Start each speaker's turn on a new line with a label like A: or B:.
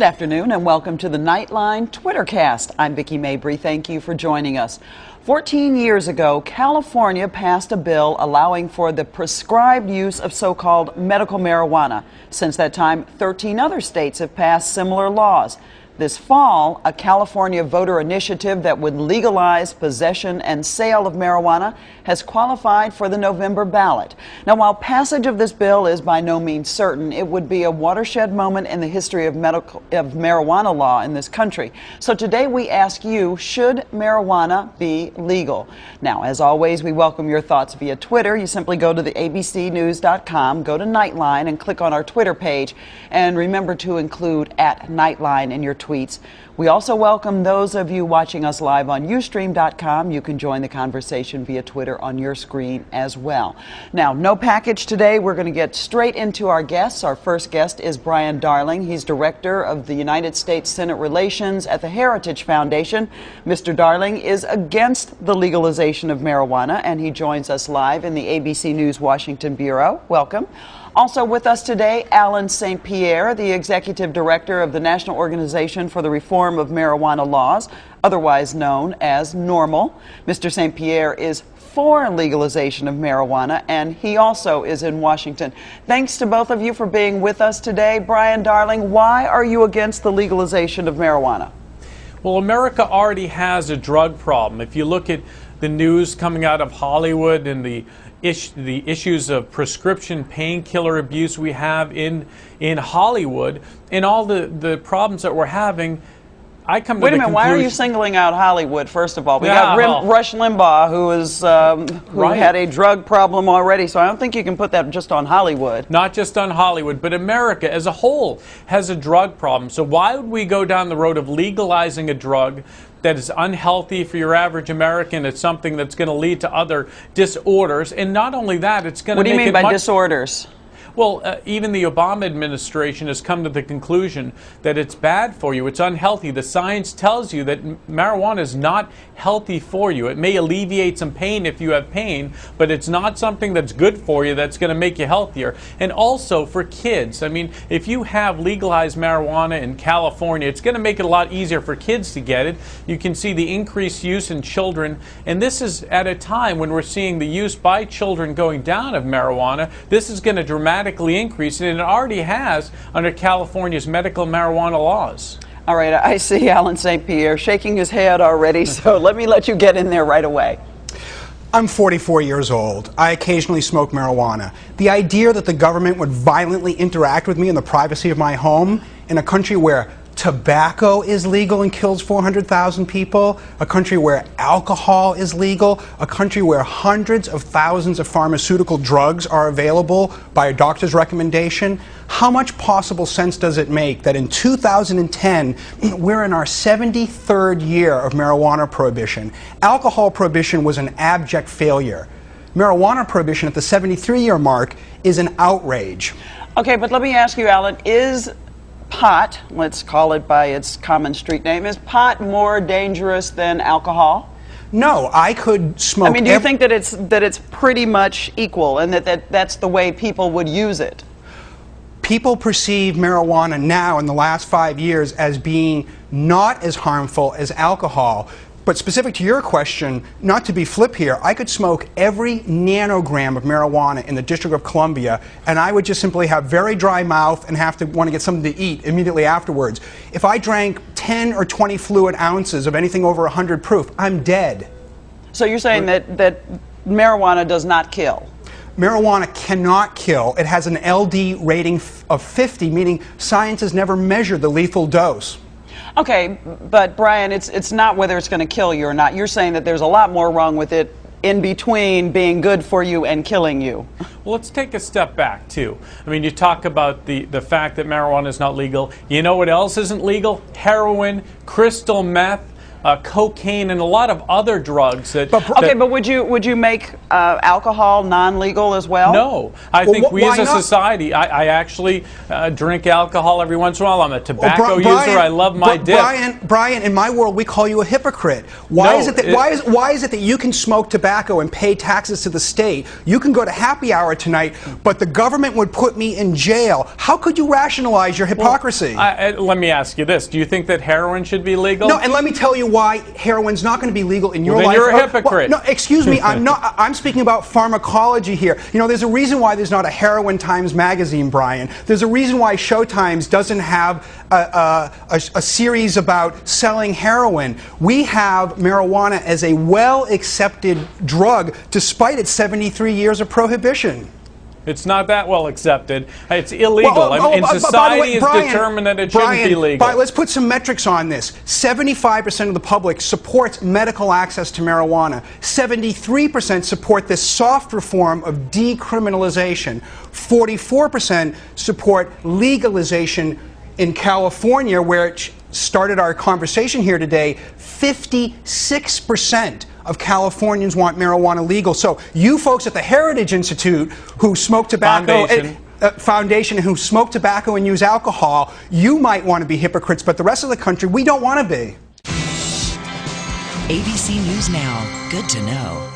A: Good afternoon and welcome to the Nightline Twittercast. I'm Vicki Mabry. Thank you for joining us. 14 years ago, California passed a bill allowing for the prescribed use of so-called medical marijuana. Since that time, 13 other states have passed similar laws. This fall, a California voter initiative that would legalize possession and sale of marijuana has qualified for the November ballot. Now, while passage of this bill is by no means certain, it would be a watershed moment in the history of marijuana law in this country. So today we ask you, should marijuana be legal? Now, as always, we welcome your thoughts via Twitter. You simply go to the abcnews.com, go to Nightline, and click on our Twitter page. And remember to include @Nightline in your tweets. We also welcome those of you watching us live on Ustream.com. You can join the conversation via Twitter on your screen as well. Now, no package today. We're going to get straight into our guests. Our first guest is Brian Darling. He's director of the United States Senate Relations at the Heritage Foundation. Mr. Darling is against the legalization of marijuana, and he joins us live in the ABC News Washington Bureau. Welcome. Also with us today, Alan St. Pierre, the Executive Director of the National Organization for the Reform of Marijuana Laws, otherwise known as NORML. Mr. St. Pierre is for legalization of marijuana, and he also is in Washington. Thanks to both of you for being with us today. Brian Darling, why are you against the legalization of marijuana?
B: Well, America already has a drug problem. If you look at the news coming out of Hollywood and the issues of prescription painkiller abuse we have in Hollywood and all the problems that we're having, I come to the conclusion...
A: Wait a minute, why are you singling out Hollywood, first of all? We got Rush Limbaugh, who had a drug problem already, so I don't think you can put that just on Hollywood.
B: Not just on Hollywood, but America as a whole has a drug problem. So why would we go down the road of legalizing a drug that is unhealthy for your average American? It's something that's going to lead to other disorders. And not only that, it's going to make it...
A: What do you mean by disorders?
B: Well, even the Obama administration has come to the conclusion that it's bad for you. It's unhealthy. The science tells you that marijuana is not healthy for you. It may alleviate some pain if you have pain, but it's not something that's good for you that's going to make you healthier. And also for kids. I mean, if you have legalized marijuana in California, it's going to make it a lot easier for kids to get it. You can see the increased use in children. And this is at a time when we're seeing the use by children going down of marijuana. This is going to dramatically increase, and it already has under California's medical marijuana laws.
A: All right, I see Alan St. Pierre shaking his head already, so let you get in there right away.
C: I'm 44 years old. I occasionally smoke marijuana. The idea that the government would violently interact with me in the privacy of my home in a country where tobacco is legal and kills 400,000 people, a country where alcohol is legal, a country where hundreds of thousands of pharmaceutical drugs are available by a doctor's recommendation. How much possible sense does it make that in 2010, we're in our 73rd year of marijuana prohibition? Alcohol prohibition was an abject failure. Marijuana prohibition at the 73-year mark is an outrage.
A: Okay, but let me ask you, Alan, is pot, let's call it by its common street name, is pot more dangerous than alcohol?
C: No, I could smoke...
A: I mean, do you think that it's pretty much equal and that's the way people would use it?
C: People perceive marijuana now in the last 5 years as being not as harmful as alcohol. But specific to your question, not to be flip here, I could smoke every nanogram of marijuana in the District of Columbia, and I would just simply have very dry mouth and have to want to get something to eat immediately afterwards. If I drank 10 or 20 fluid ounces of anything over 100 proof, I'm dead.
A: So you're saying that marijuana does not kill?
C: Marijuana cannot kill. It has an LD rating of 50, meaning science has never measured the lethal dose.
A: Okay, but Brian, it's not whether it's going to kill you or not. You're saying that there's a lot more wrong with it in between being good for you and killing you.
B: Well, let's take a step back, too. I mean, you talk about the fact that marijuana is not legal. You know what else isn't legal? Heroin, crystal meth, cocaine, and a lot of other drugs that.
A: Okay, but would you make alcohol non-legal as well?
B: No, I think we as a society. I actually drink alcohol every once in a while. I'm a tobacco user. I love my dip.
C: Brian, in my world, we call you a hypocrite. Why is it that you can smoke tobacco and pay taxes to the state? You can go to happy hour tonight, but the government would put me in jail. How could you rationalize your hypocrisy?
B: Well, let me ask you this: do you think that heroin should be legal?
C: No, and let me tell you why heroin's not going to be legal in your life.
B: Then you're a hypocrite.
C: Well, no, excuse me, I'm not. I'm speaking about pharmacology here. You know, there's a reason why there's not a Heroin Times magazine, Brian. There's a reason why Showtimes doesn't have a series about selling heroin. We have marijuana as a well-accepted drug despite its 73 years of prohibition.
B: It's not that well accepted. It's illegal. And society is determined that it shouldn't be legal.
C: Let's put some metrics on this. 75% of the public supports medical access to marijuana. 73% support this soft reform of decriminalization. 44% support legalization in California, where it started our conversation here today. 56% of Californians want marijuana legal. So you folks at the Heritage Institute who smoke tobacco, Foundation who smoke tobacco and use alcohol, you might want to be hypocrites, but the rest of the country, we don't want to be.
D: ABC News Now. Good to know.